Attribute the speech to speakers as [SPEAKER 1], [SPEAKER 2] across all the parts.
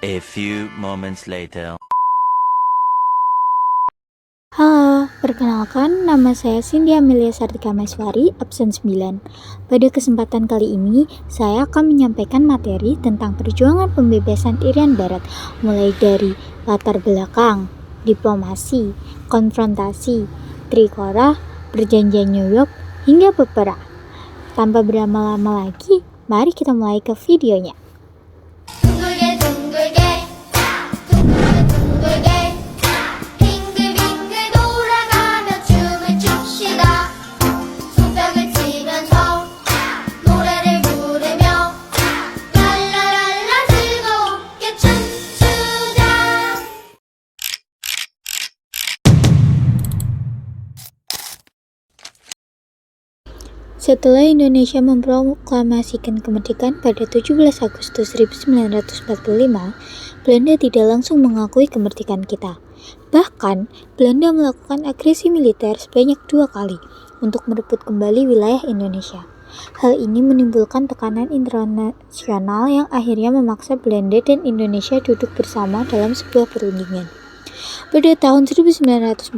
[SPEAKER 1] A few moments later.
[SPEAKER 2] Halo, perkenalkan nama saya Cindy Amelia Sartika Maiswari, absen 9. Pada kesempatan kali ini, saya akan menyampaikan materi tentang perjuangan pembebasan Irian Barat, mulai dari latar belakang, diplomasi, konfrontasi, Trikora, perjanjian New York, hingga peperang. Tanpa berlama-lama lagi, mari kita mulai ke videonya. Setelah Indonesia memproklamasikan kemerdekaan pada 17 Agustus 1945, Belanda tidak langsung mengakui kemerdekaan kita. Bahkan, Belanda melakukan agresi militer sebanyak 2 kali untuk merebut kembali wilayah Indonesia. Hal ini menimbulkan tekanan internasional yang akhirnya memaksa Belanda dan Indonesia duduk bersama dalam sebuah perundingan. Pada tahun 1949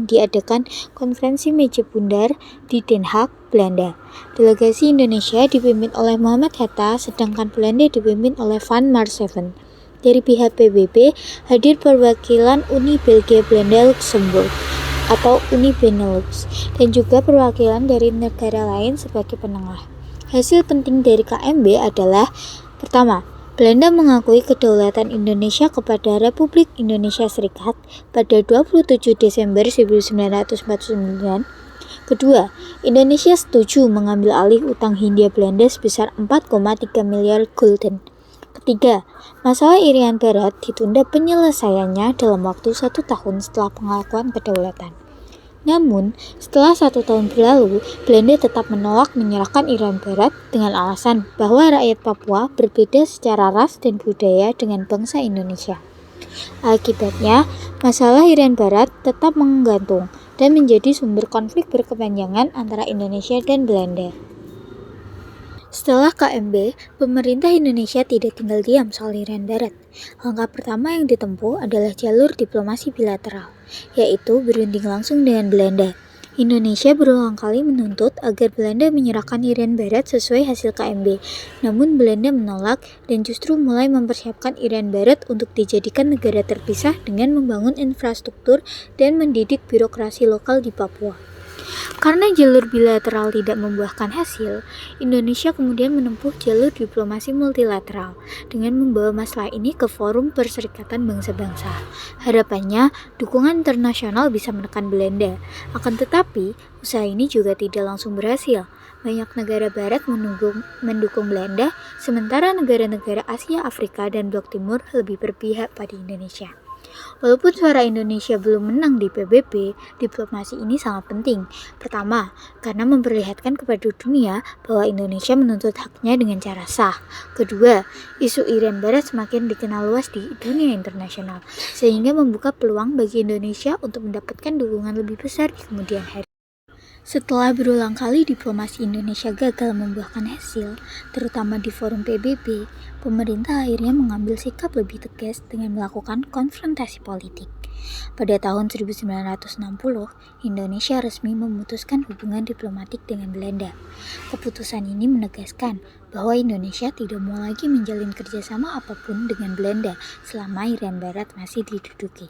[SPEAKER 2] diadakan konferensi meja bundar di Den Haag, Belanda. Delegasi Indonesia dipimpin oleh Muhammad Hatta, sedangkan Belanda dipimpin oleh Van Maarseveen. Dari pihak PBB hadir perwakilan Uni Belgia Belanda Luxembourg atau Uni Benelux dan juga perwakilan dari negara lain sebagai penengah. Hasil penting dari KMB adalah: pertama, Belanda mengakui kedaulatan Indonesia kepada Republik Indonesia Serikat pada 27 Desember 1949. Kedua, Indonesia setuju mengambil alih utang Hindia Belanda sebesar 4,3 miliar gulden. Ketiga, masalah Irian Barat ditunda penyelesaiannya dalam waktu 1 tahun setelah pengakuan kedaulatan. Namun, setelah 1 tahun berlalu, Belanda tetap menolak menyerahkan Irian Barat dengan alasan bahwa rakyat Papua berbeda secara ras dan budaya dengan bangsa Indonesia. Akibatnya, masalah Irian Barat tetap menggantung dan menjadi sumber konflik berkepanjangan antara Indonesia dan Belanda. Setelah KMB, pemerintah Indonesia tidak tinggal diam soal Irian Barat. Langkah pertama yang ditempuh adalah jalur diplomasi bilateral, yaitu berunding langsung dengan Belanda. Indonesia berulang kali menuntut agar Belanda menyerahkan Irian Barat sesuai hasil KMB, namun Belanda menolak dan justru mulai mempersiapkan Irian Barat untuk dijadikan negara terpisah dengan membangun infrastruktur dan mendidik birokrasi lokal di Papua. Karena jalur bilateral tidak membuahkan hasil, Indonesia kemudian menempuh jalur diplomasi multilateral dengan membawa masalah ini ke Forum Perserikatan Bangsa-Bangsa. Harapannya, dukungan internasional bisa menekan Belanda. Akan tetapi, usaha ini juga tidak langsung berhasil. Banyak negara barat mendukung Belanda, sementara negara-negara Asia, Afrika, dan Blok Timur lebih berpihak pada Indonesia. Walaupun suara Indonesia belum menang di PBB, diplomasi ini sangat penting. Pertama, karena memperlihatkan kepada dunia bahwa Indonesia menuntut haknya dengan cara sah. Kedua, isu Irian Barat semakin dikenal luas di dunia internasional, sehingga membuka peluang bagi Indonesia untuk mendapatkan dukungan lebih besar di kemudian hari. Setelah berulang kali diplomasi Indonesia gagal membuahkan hasil, terutama di forum PBB, pemerintah akhirnya mengambil sikap lebih tegas dengan melakukan konfrontasi politik. Pada tahun 1960, Indonesia resmi memutuskan hubungan diplomatik dengan Belanda. Keputusan ini menegaskan bahwa Indonesia tidak mau lagi menjalin kerjasama apapun dengan Belanda selama Irian Barat masih diduduki.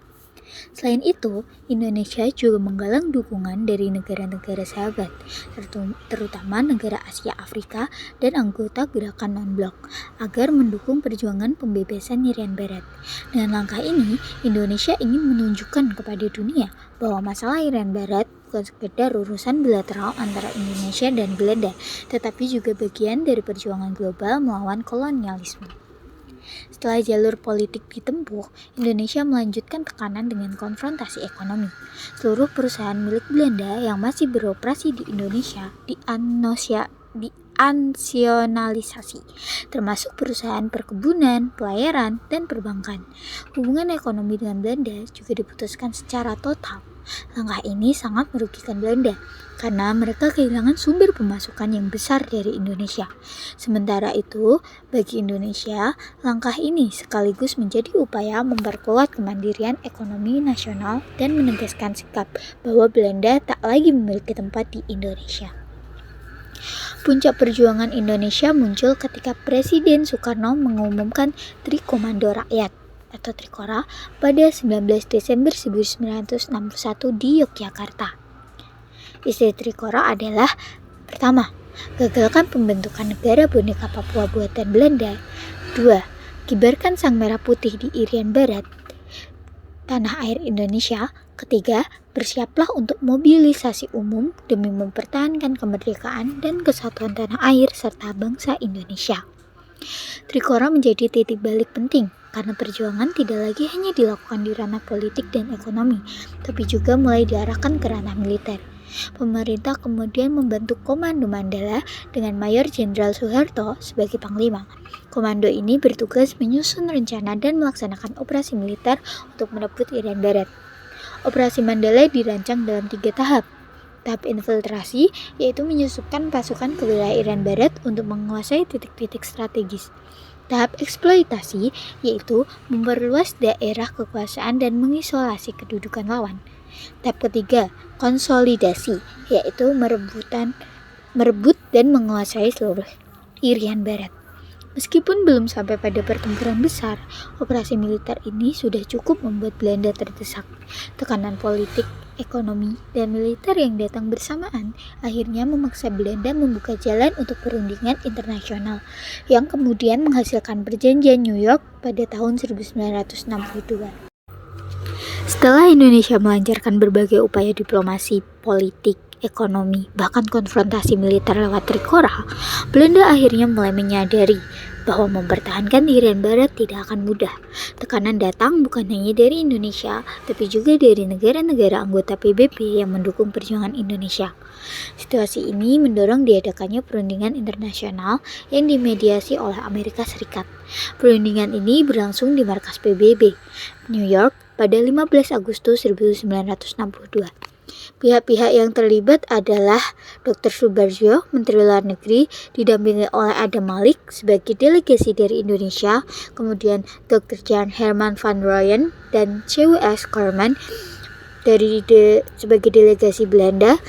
[SPEAKER 2] Selain itu, Indonesia juga menggalang dukungan dari negara-negara sahabat, terutama negara Asia Afrika dan anggota gerakan non-blok, agar mendukung perjuangan pembebasan Irian Barat. Dengan langkah ini, Indonesia ingin menunjukkan kepada dunia bahwa masalah Irian Barat bukan sekedar urusan bilateral antara Indonesia dan Belanda, tetapi juga bagian dari perjuangan global melawan kolonialisme. Setelah jalur politik ditempuh, Indonesia melanjutkan tekanan dengan konfrontasi ekonomi. Seluruh perusahaan milik Belanda yang masih beroperasi di Indonesia diansionalisasi, termasuk perusahaan perkebunan, pelayaran, dan perbankan. Hubungan ekonomi dengan Belanda juga diputuskan secara total. Langkah ini sangat merugikan Belanda karena mereka kehilangan sumber pemasukan yang besar dari Indonesia. Sementara itu, bagi Indonesia, langkah ini sekaligus menjadi upaya memperkuat kemandirian ekonomi nasional dan menegaskan sikap bahwa Belanda tak lagi memiliki tempat di Indonesia. Puncak perjuangan Indonesia muncul ketika Presiden Soekarno mengumumkan Trikomando Rakyat atau Trikora pada 19 Desember 1961 di Yogyakarta. Isi Trikora adalah: pertama, gagalkan pembentukan negara boneka Papua buatan Belanda. 2. Kibarkan sang merah putih di Irian Barat, tanah air Indonesia. Ketiga, bersiaplah untuk mobilisasi umum demi mempertahankan kemerdekaan dan kesatuan tanah air serta bangsa Indonesia. Trikora menjadi titik balik penting karena perjuangan tidak lagi hanya dilakukan di ranah politik dan ekonomi, tapi juga mulai diarahkan ke ranah militer. Pemerintah kemudian membentuk Komando Mandala dengan Mayor Jenderal Soeharto sebagai panglima. Komando ini bertugas menyusun rencana dan melaksanakan operasi militer untuk merebut Irian Barat. Operasi Mandala dirancang dalam 3 tahap. Tahap infiltrasi, yaitu menyusupkan pasukan ke wilayah Irian Barat untuk menguasai titik-titik strategis. Tahap eksploitasi, yaitu memperluas daerah kekuasaan dan mengisolasi kedudukan lawan. Tahap ketiga, konsolidasi, yaitu merebut dan menguasai seluruh Irian Barat. Meskipun belum sampai pada pertempuran besar, operasi militer ini sudah cukup membuat Belanda terdesak. Tekanan politik, ekonomi, dan militer yang datang bersamaan akhirnya memaksa Belanda membuka jalan untuk perundingan internasional yang kemudian menghasilkan perjanjian New York pada tahun 1962. Setelah Indonesia melancarkan berbagai upaya diplomasi, politik, ekonomi, bahkan konfrontasi militer lewat Trikora, Belanda akhirnya mulai menyadari bahwa mempertahankan Irian Barat tidak akan mudah. Tekanan datang bukan hanya dari Indonesia, tapi juga dari negara-negara anggota PBB yang mendukung perjuangan Indonesia. Situasi ini mendorong diadakannya perundingan internasional yang dimediasi oleh Amerika Serikat. Perundingan ini berlangsung di markas PBB, New York, pada 15 Agustus 1962. Pihak-pihak yang terlibat adalah Dr. Soebardjo, Menteri Luar Negeri, didampingi oleh Adam Malik sebagai delegasi dari Indonesia, kemudian Dr. Jan Herman van Rooyen dan C.W.S. Corman sebagai delegasi Belanda.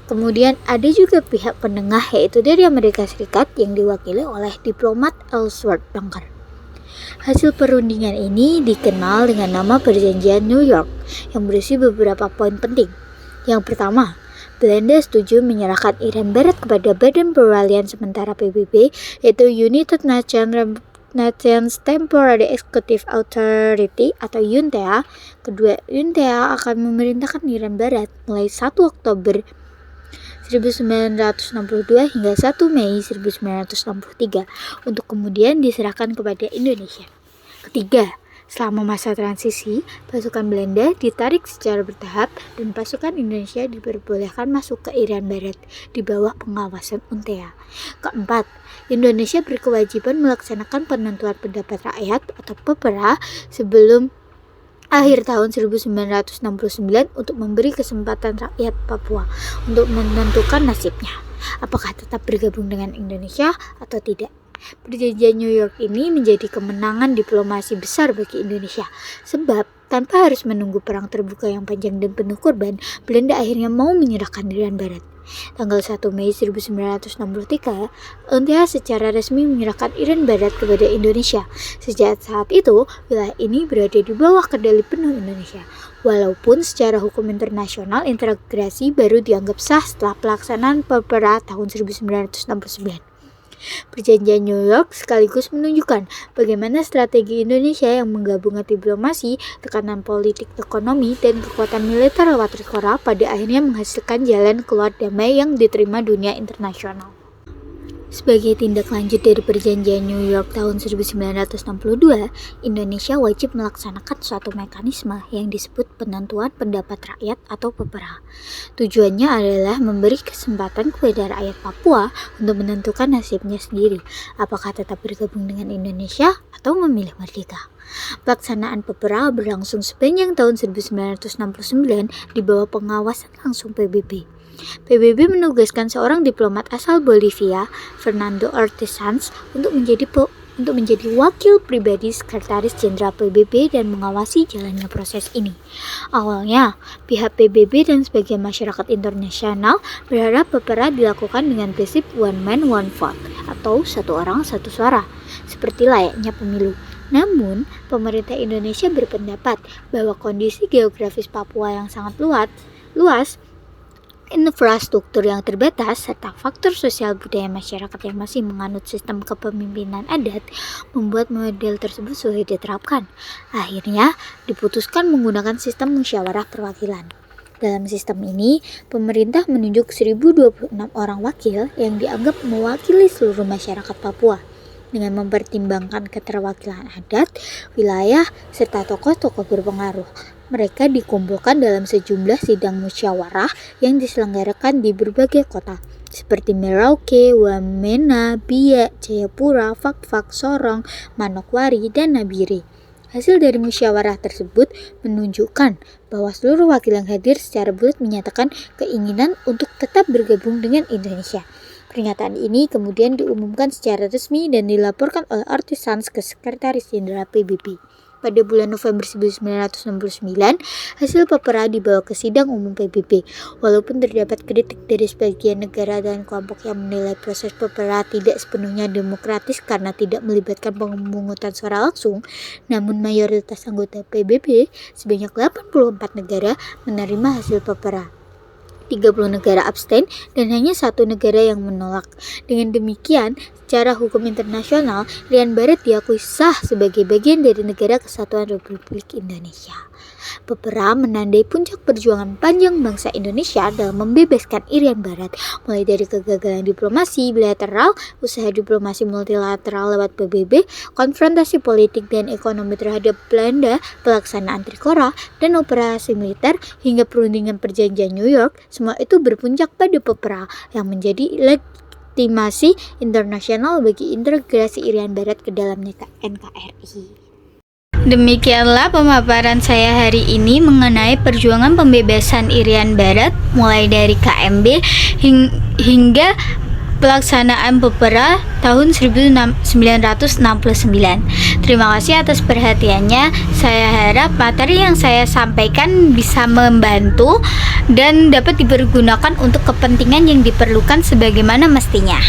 [SPEAKER 2] Kemudian ada juga pihak penengah, yaitu dari Amerika Serikat yang diwakili oleh diplomat Ellsworth Bunker. Hasil perundingan ini dikenal dengan nama Perjanjian New York yang berisi beberapa poin penting. Yang pertama, Belanda setuju menyerahkan Irian Barat kepada Badan Perwalian Sementara PBB, yaitu United Nations Temporary Executive Authority atau UNTEA. Kedua, UNTEA akan memerintahkan Irian Barat mulai 1 Oktober 1962 hingga 1 Mei 1963 untuk kemudian diserahkan kepada Indonesia. Ketiga, selama masa transisi, pasukan Belanda ditarik secara bertahap dan pasukan Indonesia diperbolehkan masuk ke Irian Barat di bawah pengawasan UNTEA. Keempat, Indonesia berkewajiban melaksanakan penentuan pendapat rakyat atau PEPRA sebelum akhir tahun 1969 untuk memberi kesempatan rakyat Papua untuk menentukan nasibnya, apakah tetap bergabung dengan Indonesia atau tidak. Perjanjian New York ini menjadi kemenangan diplomasi besar bagi Indonesia, sebab tanpa harus menunggu perang terbuka yang panjang dan penuh korban, Belanda akhirnya mau menyerahkan Irian Barat. Tanggal 1 Mei 1963, UNTEA secara resmi menyerahkan Irian Barat kepada Indonesia. Sejak saat itu, wilayah ini berada di bawah kendali penuh Indonesia. Walaupun secara hukum internasional integrasi baru dianggap sah setelah pelaksanaan PEPRA tahun 1969. Perjanjian New York sekaligus menunjukkan bagaimana strategi Indonesia yang menggabungkan diplomasi, tekanan politik, ekonomi, dan kekuatan militer lewat Trikora pada akhirnya menghasilkan jalan keluar damai yang diterima dunia internasional. Sebagai tindak lanjut dari Perjanjian New York tahun 1962, Indonesia wajib melaksanakan suatu mekanisme yang disebut penentuan pendapat rakyat atau PEPRA. Tujuannya adalah memberi kesempatan kepada rakyat Papua untuk menentukan nasibnya sendiri, apakah tetap bergabung dengan Indonesia atau memilih merdeka. Pelaksanaan PEPRA berlangsung sepanjang tahun 1969 di bawah pengawasan langsung PBB. PBB menugaskan seorang diplomat asal Bolivia, Fernando Ortiz Sanz, untuk menjadi wakil pribadi Sekretaris Jenderal PBB dan mengawasi jalannya proses ini. Awalnya, pihak PBB dan sebagian masyarakat internasional berharap PEPRA dilakukan dengan prinsip one man one vote atau satu orang satu suara, seperti layaknya pemilu. Namun, pemerintah Indonesia berpendapat bahwa kondisi geografis Papua yang sangat luas, infrastruktur yang terbatas, serta faktor sosial budaya masyarakat yang masih menganut sistem kepemimpinan adat membuat model tersebut sulit diterapkan. Akhirnya, diputuskan menggunakan sistem musyawarah perwakilan. Dalam sistem ini, pemerintah menunjuk 1026 orang wakil yang dianggap mewakili seluruh masyarakat Papua. Dengan mempertimbangkan keterwakilan adat, wilayah, serta tokoh-tokoh berpengaruh. Mereka dikumpulkan dalam sejumlah sidang musyawarah yang diselenggarakan di berbagai kota, seperti Merauke, Wamena, Biak, Jayapura, Fakfak, Sorong, Manokwari, dan Nabire. Hasil dari musyawarah tersebut menunjukkan bahwa seluruh wakil yang hadir secara bulat menyatakan keinginan untuk tetap bergabung dengan Indonesia. Pernyataan ini kemudian diumumkan secara resmi dan dilaporkan oleh Ortiz Sanz ke Sekretaris Jenderal PBB. Pada bulan November 1969, hasil PEPRA dibawa ke sidang umum PBB. Walaupun terdapat kritik dari sebagian negara dan kelompok yang menilai proses PEPRA tidak sepenuhnya demokratis karena tidak melibatkan pemungutan suara langsung, namun mayoritas anggota PBB, sebanyak 84 negara, menerima hasil PEPRA. 30 negara abstain dan hanya 1 negara yang menolak. Dengan demikian, secara hukum internasional, Irian Barat diakui sah sebagai bagian dari Negara Kesatuan Republik Indonesia. PEPRA menandai puncak perjuangan panjang bangsa Indonesia dalam membebaskan Irian Barat, mulai dari kegagalan diplomasi bilateral, usaha diplomasi multilateral lewat PBB, konfrontasi politik dan ekonomi terhadap Belanda, pelaksanaan Trikora, dan operasi militer, hingga perundingan Perjanjian New York. Semua itu berpuncak pada PEPRA yang menjadi legitimasi internasional bagi integrasi Irian Barat ke dalam NKRI. Demikianlah pemaparan saya hari ini mengenai perjuangan pembebasan Irian Barat mulai dari KMB hingga pelaksanaan PEPRA tahun 1969. Terima kasih atas perhatiannya. Saya harap materi yang saya sampaikan bisa membantu dan dapat dipergunakan untuk kepentingan yang diperlukan sebagaimana mestinya.